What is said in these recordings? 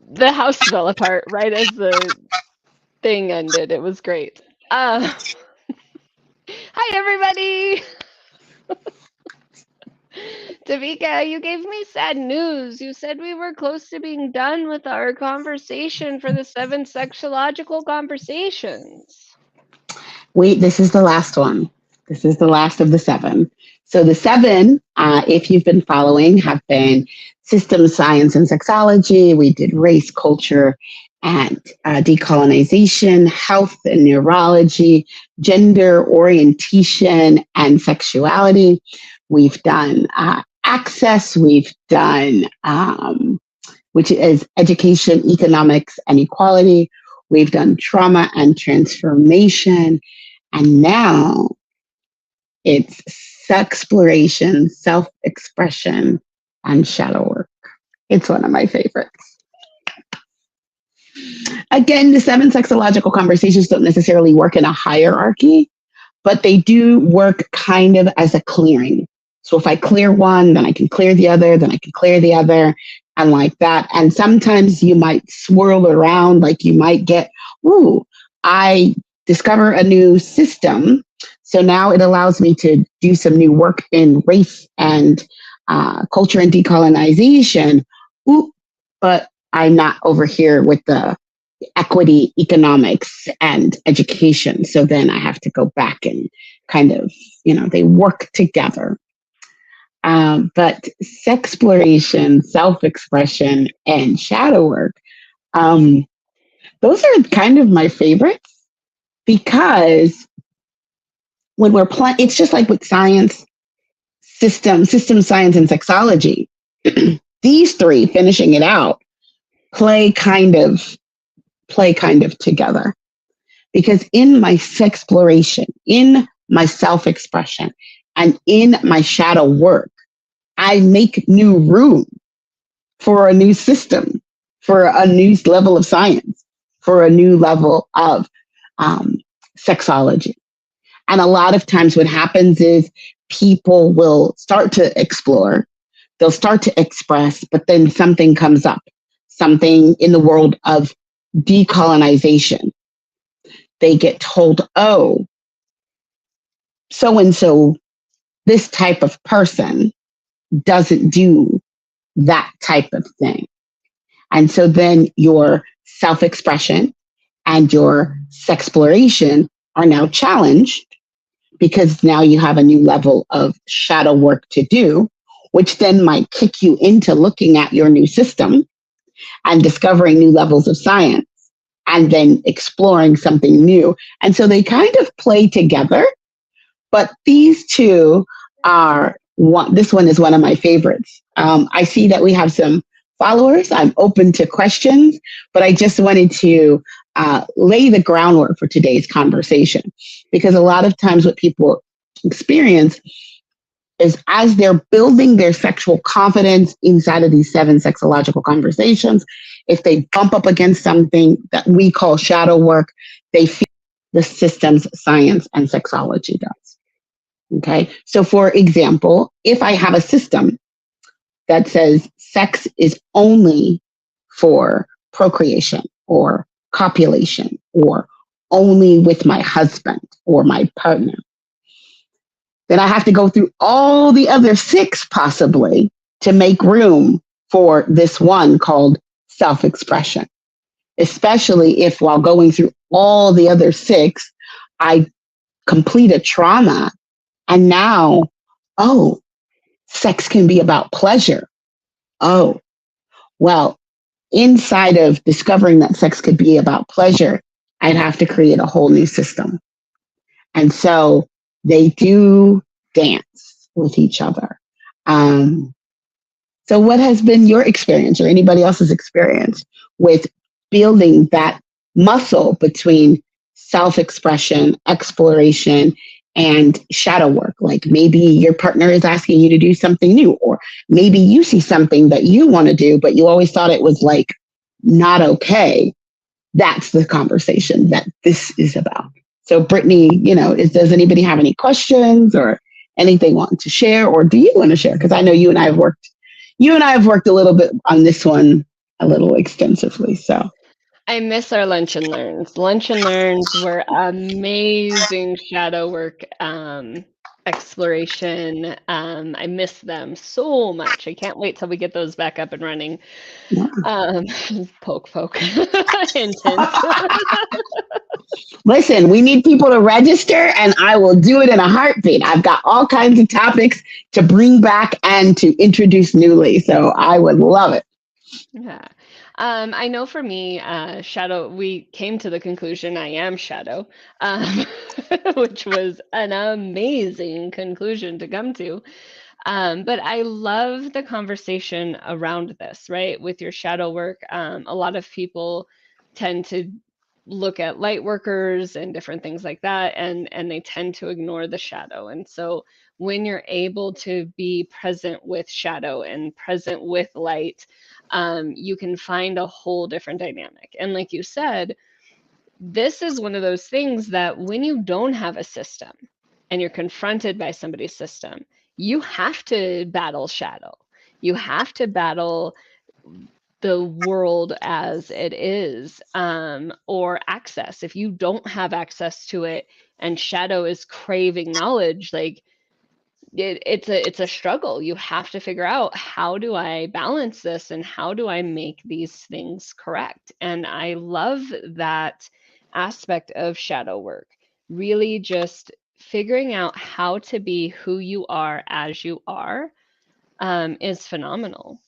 The house fell apart right as the thing ended. It was great. Uh, Hi, everybody. DeVika, you gave me sad news. You said we were close to being done with our conversation for the 7 sexological conversations. Wait, this is the last one. This is the last of the 7. So the 7, if you've been following, have been systems science and sexology. We did race, culture, and decolonization, health and neurology, gender orientation and sexuality. We've done access. We've done, which is education, economics, and equality. We've done trauma and transformation. And now it's sexploration, self-expression, and shadow work. It's one of my favorites. Again, the 7 sexological conversations don't necessarily work in a hierarchy, but they do work kind of as a clearing. So if I clear one, then I can clear the other, then I can clear the other, and like that. And sometimes you might swirl around, like you might get, ooh, I discover a new system. So now it allows me to do some new work in race and culture and decolonization. Ooh, but I'm not over here with the equity, economics, and education. So then I have to go back and kind of, they work together. But sexploration, self-expression, and shadow work, those are kind of my favorites because when we're playing, it's just like with science, system science, and sexology. These 3, finishing it out, play kind of together. Because in my sexploration, in my self-expression, and in my shadow work, I make new room for a new system, for a new level of science, for a new level of sexology. And a lot of times what happens is people will start to explore, they'll start to express, but then something comes up, something in the world of decolonization. They get told, oh, so-and-so, this type of person doesn't do that type of thing. And so then your self-expression and your sexploration are now challenged because now you have a new level of shadow work to do, which then might kick you into looking at your new system and discovering new levels of science and then exploring something new. And so they kind of play together, but these 2 are this one is one of my favorites. I see that we have some followers. I'm open to questions, but I just wanted to lay the groundwork for today's conversation because a lot of times what people experience is as they're building their sexual confidence inside of these 7 sexological conversations, if they bump up against something that we call shadow work, they feel the systems, science, and sexology does. Okay. So for example, if I have a system that says sex is only for procreation or copulation or only with my husband or my partner, then I have to go through all the other 6 possibly to make room for this one called self-expression, especially if while going through all the other 6, I complete a trauma. And now, oh, sex can be about pleasure. Oh, well, inside of discovering that sex could be about pleasure, I'd have to create a whole new system. And so they do dance with each other. So what has been your experience or anybody else's experience with building that muscle between self-expression, exploration, and shadow work? Like maybe your partner is asking you to do something new, or maybe you see something that you want to do, but you always thought it was like not okay. That's the conversation that this is about. So Brittany, does anybody have any questions or anything want to share, or do you want to share? Because I know you and I have worked a little bit on this one a little extensively. So I miss our lunch and learns. Lunch and learns were amazing shadow work exploration. I miss them so much. I can't wait till we get those back up and running. yeah. Um, poke, hint, hint. Listen, we need people to register and I will do it in a heartbeat. I've got all kinds of topics to bring back and to introduce newly. So I would love it. Yeah. I know for me, shadow, we came to the conclusion I am shadow, um, which was an amazing conclusion to come to. But I love the conversation around this, right? With your shadow work, a lot of people tend to look at light workers and different things like that, and they tend to ignore the shadow. And so when you're able to be present with shadow and present with light, you can find a whole different dynamic. And like you said, this is one of those things that when you don't have a system and you're confronted by somebody's system, you have to battle shadow. You have to battle the world as it is, or access. If you don't have access to it and shadow is craving knowledge, like it's a struggle. You have to figure out, how do I balance this and how do I make these things correct? And I love that aspect of shadow work. Really just figuring out how to be who you are as you are, is phenomenal.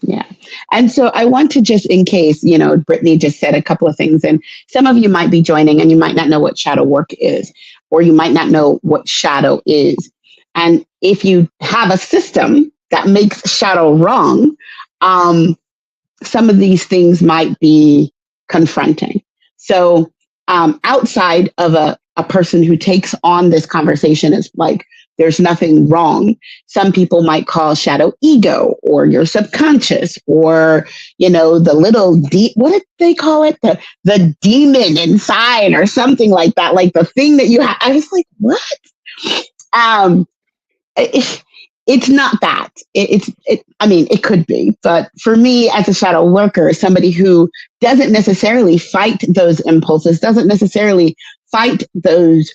Yeah. And so I want to just, in case, Brittany just said a couple of things, and some of you might be joining and you might not know what shadow work is, or you might not know what shadow is. And if you have a system that makes shadow wrong, some of these things might be confronting. So outside of a person who takes on this conversation as like, there's nothing wrong. Some people might call shadow ego or your subconscious or, the little what did they call it? The demon inside or something like that. Like the thing that you have. I was like, what? It's not that. It could be. But for me as a shadow worker, somebody who doesn't necessarily fight those impulses, doesn't necessarily fight those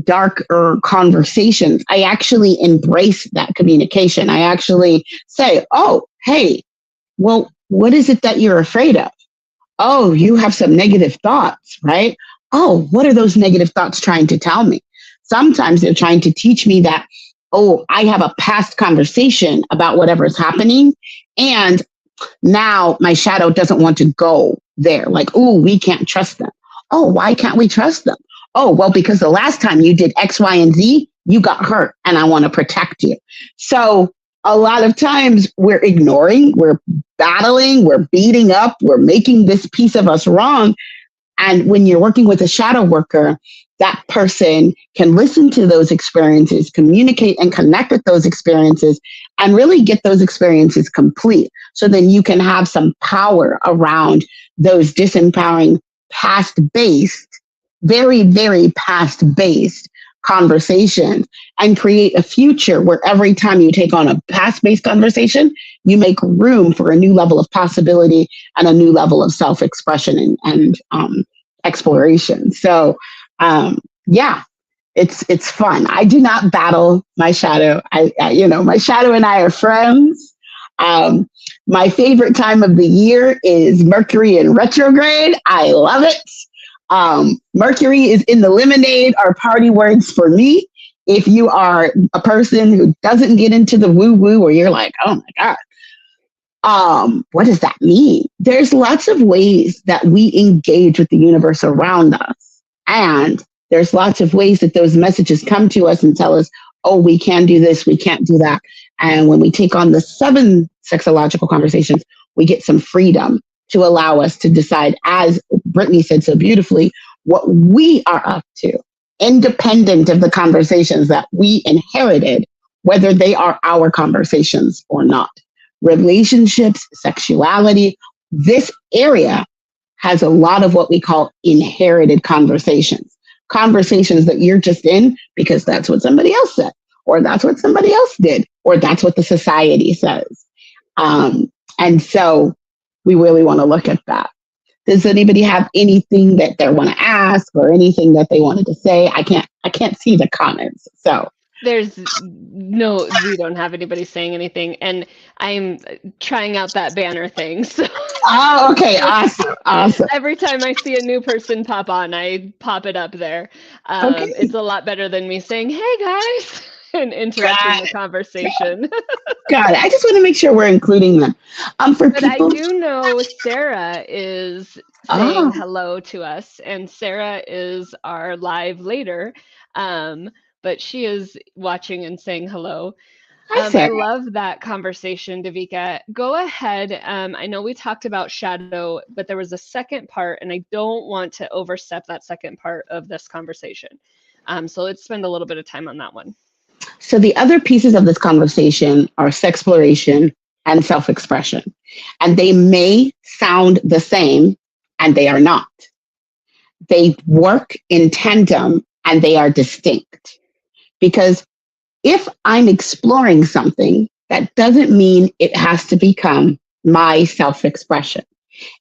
darker conversations, I actually embrace that communication. I actually say, oh, hey, well, what is it that you're afraid of? Oh, you have some negative thoughts, right? Oh, what are those negative thoughts trying to tell me? Sometimes they're trying to teach me that, oh, I have a past conversation about whatever is happening. And now my shadow doesn't want to go there. Like, oh, we can't trust them. Oh, why can't we trust them? Oh, well, because the last time you did X, Y, and Z, you got hurt and I want to protect you. So a lot of times we're ignoring, we're battling, we're beating up, we're making this piece of us wrong. And when you're working with a shadow worker, that person can listen to those experiences, communicate and connect with those experiences, and really get those experiences complete. So then you can have some power around those disempowering, past-based, very, very past-based conversations, and create a future where every time you take on a past-based conversation, you make room for a new level of possibility and a new level of self-expression and exploration. So, yeah, it's fun. I do not battle my shadow. My shadow and I are friends. My favorite time of the year is Mercury in retrograde. I love it. Mercury is in the lemonade are party words for me. If you are a person who doesn't get into the woo woo, or you're like, oh my God, what does that mean? There's lots of ways that we engage with the universe around us. And there's lots of ways that those messages come to us and tell us, oh, we can do this, we can't do that. And when we take on the 7 sexological conversations, we get some freedom to allow us to decide, as Brittany said so beautifully, what we are up to, independent of the conversations that we inherited, whether they are our conversations or not. Relationships, sexuality, this area has a lot of what we call inherited conversations. Conversations that you're just in because that's what somebody else said, or that's what somebody else did, or that's what the society says. And so we really want to look at that. Does anybody have anything that they want to ask or anything that they wanted to say? I can't see the comments. So There's no, we don't have anybody saying anything, and I'm trying out that banner thing. So oh, okay, awesome, awesome. every time I see a new person pop on, I pop it up there. Okay, It's a lot better than me saying, "Hey guys," and interrupting got the it, conversation. got it. I just want to make sure we're including them. For But I people, do know Sarah is saying oh, hello to us, and Sarah is our live later. Um, but she is watching and saying hello. hi I Sarah. love that conversation, DeVika. Go ahead. I know we talked about shadow, but there was a second part, and I don't want to overstep that second part of this conversation. So let's spend a little bit of time on that one. So the other pieces of this conversation are sexploration and self-expression, and they may sound the same, and they are not. They work in tandem, and they are distinct because if I'm exploring something, that doesn't mean it has to become my self expression.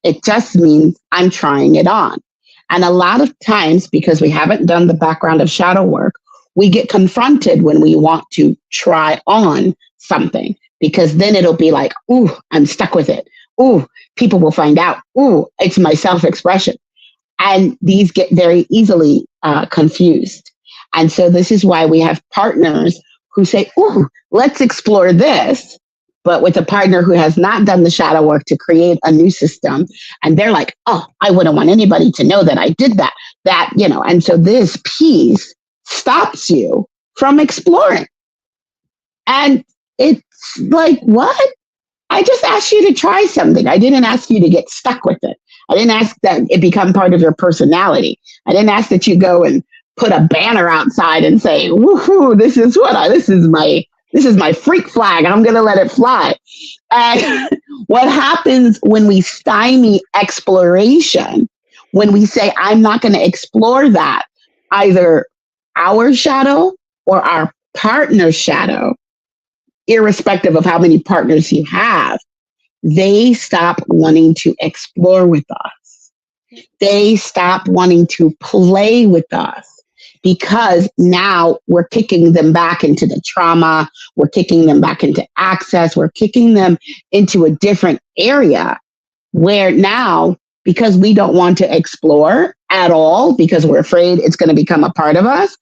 It just means I'm trying it on. And a lot of times, because we haven't done the background of shadow work, we get confronted when we want to try on something because then it'll be like, ooh, I'm stuck with it. Ooh, people will find out. Ooh, it's my self expression. And these get very easily confused. And so this is why we have partners who say, "Ooh, let's explore this," but with a partner who has not done the shadow work to create a new system, and they're like, "Oh, I wouldn't want anybody to know that I did that." And so this piece stops you from exploring, and it's like, what? I just asked you to try something. I didn't ask you to get stuck with it. I didn't ask that it become part of your personality. I didn't ask that you go and put a banner outside and say, "Woohoo! This is my freak flag. I'm going to let it fly." And what happens when we stymie exploration? When we say, "I'm not going to explore that," either our shadow or our partner's shadow, irrespective of how many partners you have, they stop wanting to explore with us. They stop wanting to play with us because now we're kicking them back into the trauma. We're kicking them back into access. We're kicking them into a different area where now, because we don't want to explore at all, because we're afraid it's going to become a part of us,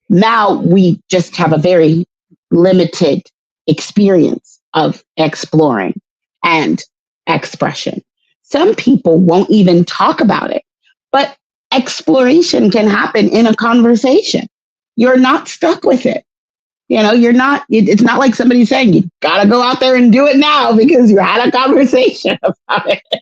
now we just have a very limited experience of exploring and expression. Some people won't even talk about it, but exploration can happen in a conversation. You're not stuck with it. It's not like somebody saying you got to go out there and do it now because you had a conversation about it. And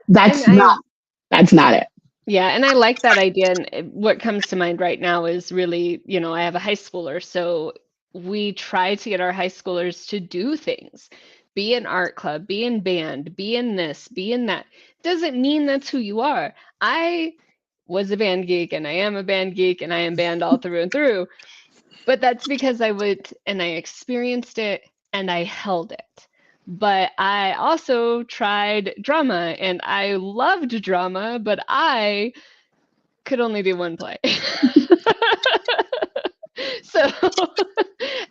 That's I, not, that's not it. yeah, and I like that idea. And what comes to mind right now is really, I have a high schooler, so we try to get our high schoolers to do things, be in art club, be in band, be in this, be in that. Doesn't mean that's who you are. I was a band geek and I am a band geek and I am band all through and through. But that's because I would, and I experienced it and I held it. But I also tried drama and I loved drama, but I could only do one play. So,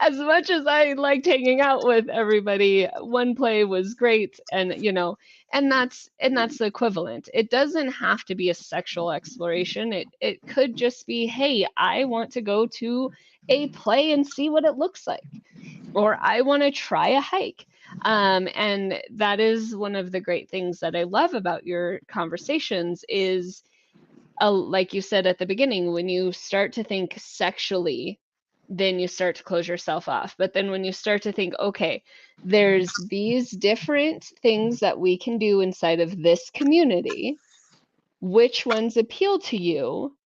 as much as I liked hanging out with everybody, one play was great, and that's the equivalent. It doesn't have to be a sexual exploration. It could just be, hey, I want to go to a play and see what it looks like, or I want to try a hike. And that is one of the great things that I love about your conversations is, like you said at the beginning, when you start to think sexually, then you start to close yourself off. But then when you start to think, okay, there's these different things that we can do inside of this community, which ones appeal to you?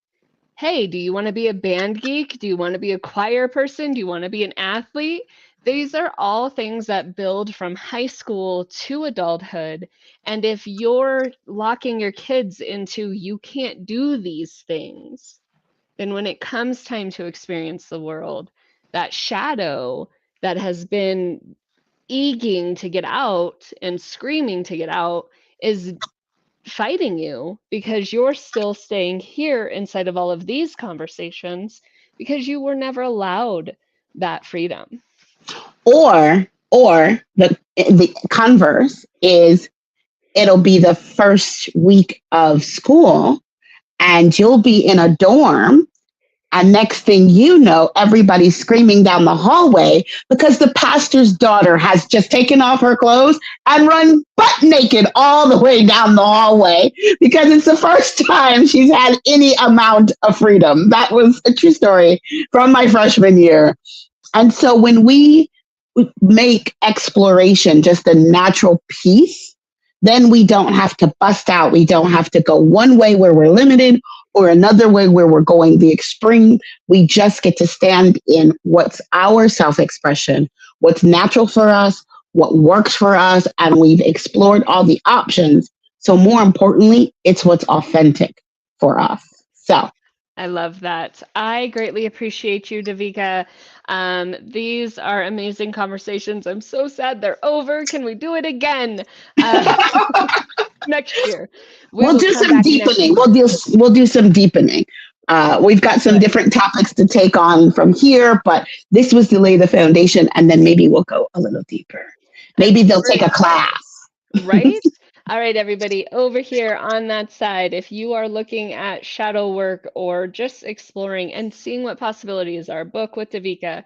Hey, do you want to be a band geek? Do you want to be a choir person? Do you want to be an athlete? These are all things that build from high school to adulthood. And if you're locking your kids into you can't do these things, then when it comes time to experience the world, that shadow that has been egging to get out and screaming to get out is fighting you because you're still staying here inside of all of these conversations because you were never allowed that freedom. Or the converse is it'll be the first week of school and you'll be in a dorm. And next thing you know, everybody's screaming down the hallway because the pastor's daughter has just taken off her clothes and run butt naked all the way down the hallway because it's the first time she's had any amount of freedom. That was a true story from my freshman year. And so when we make exploration just a natural piece, then we don't have to bust out. We don't have to go one way where we're limited or another way where we're going the extreme. We just get to stand in what's our self-expression, what's natural for us, what works for us, and we've explored all the options. So more importantly, it's what's authentic for us. So I love that. I greatly appreciate you, DeVika. These are amazing conversations. I'm so sad they're over. Can we do it again next year? We'll do some deepening. We'll do some deepening. We've got some different topics to take on from here, but this was to lay the foundation, and then maybe we'll go a little deeper. Maybe they'll take a class. Right? All right, everybody, over here on that side, if you are looking at shadow work or just exploring and seeing what possibilities are, book with DeVika.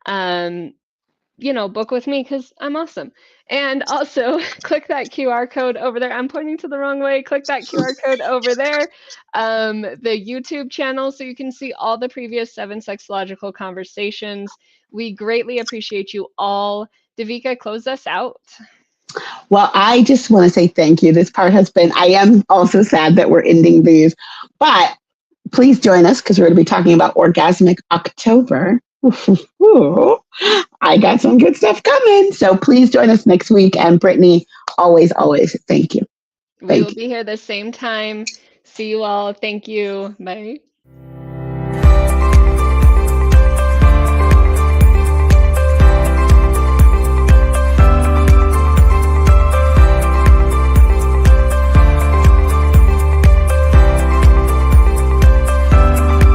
Book with me because I'm awesome. And also click that QR code over there. I'm pointing to the wrong way. Click that QR code over there. The YouTube channel so you can see all the previous 7 sexological conversations. We greatly appreciate you all. DeVika, close us out. Well, I just want to say thank you. This part has been, I am also sad that we're ending these, but please join us because we're going to be talking about Orgasmic October. I got some good stuff coming. So please join us next week. And Brittany, always, thank you. We will be here the same time. See you all. Thank you. Bye.